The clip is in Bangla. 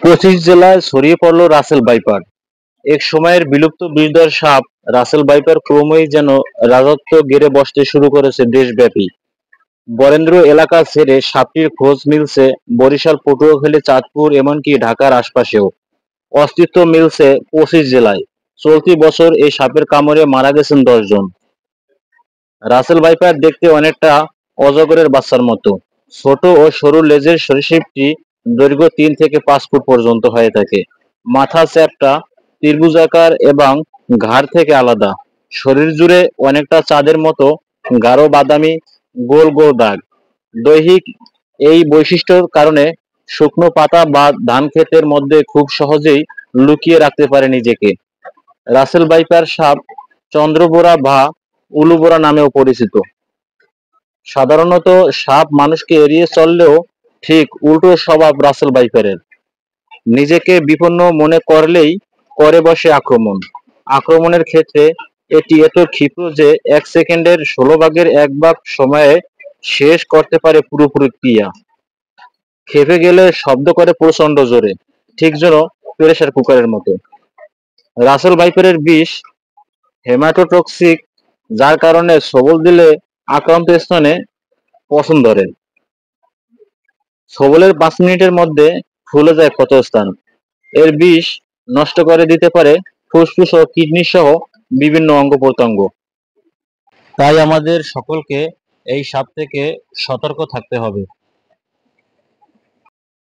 পঁচিশ জেলায় ছড়িয়ে পড়ল রাসেল ভাইপার। এক সময়ের বিলুপ্ত বিষধর সাপ রাসেল ভাইপার ক্রমেই যেন রাজত্ব গেড়ে বসতে শুরু করেছে দেশব্যাপী। বরেন্দ্র এলাকা ছেড়ে সাপটির খোঁজ মিলছে বরিশাল, পটুয়াখালী, চাঁদপুর, এমনকি ঢাকার আশপাশেও। অস্তিত্ব মিলছে 25 জেলায়। চলতি বছর এই সাপের কামড়ে মারা গেছেন 10 জন। রাসেল ভাইপার দেখতে অনেকটা অজগরের বাচ্চার মতো। ছোট ও সরু লেজের সরীসৃপটি দৈর্ঘ্য 3 থেকে 5 ফুট পর্যন্ত হয়ে থাকে। মাথা চ্যাপ্টা, ত্রিভুজাকার এবং ঘাড় থেকে আলাদা। শরীর জুড়ে অনেকটা চাঁদের মতো গাঢ় বাদামি গোল গোল দাগ। দৈহিক এই বৈশিষ্ট্যের কারণে শুকনো পাতা বা ধান ক্ষেতের মধ্যে খুব সহজেই লুকিয়ে রাখতে পারে নিজেকে। রাসেল ভাইপার সাপ চন্দ্রবোরা বা উলুবোরা নামেও পরিচিত। সাধারণত সাপ মানুষকে এড়িয়ে চললেও ঠিক উল্টো স্বভাব রাসেল ভাইপারের। নিজেকে বিপন্ন মনে করলেই করে বসে আক্রমণ। আক্রমণের ক্ষেত্রে এটি এত ক্ষিপ্র যে 1 সেকেন্ডের 16 ভাগের 1 ভাগ সময়ে শেষ করতে পারে পুরোপুরি ক্রিয়া। ক্ষেপে গেলে শব্দ করে প্রচণ্ড জোরে, ঠিক যেন প্রেসার কুকারের মতো। রাসেল ভাইপারের বিষ হেমাটোটক্সিক, যার কারণে ছোবল দিলে আক্রান্ত স্থানে পছন্দ ধরে। ছোবলের 5 মিনিটের মধ্যে ফুলে যায় ক্ষতস্থান। এর বিষ নষ্ট করে দিতে পারে ফুসফুস ও কিডনি সহ বিভিন্ন অঙ্গ প্রত্যঙ্গ। তাই আমাদের সকলকে এই সাপ থেকে সতর্ক থাকতে হবে।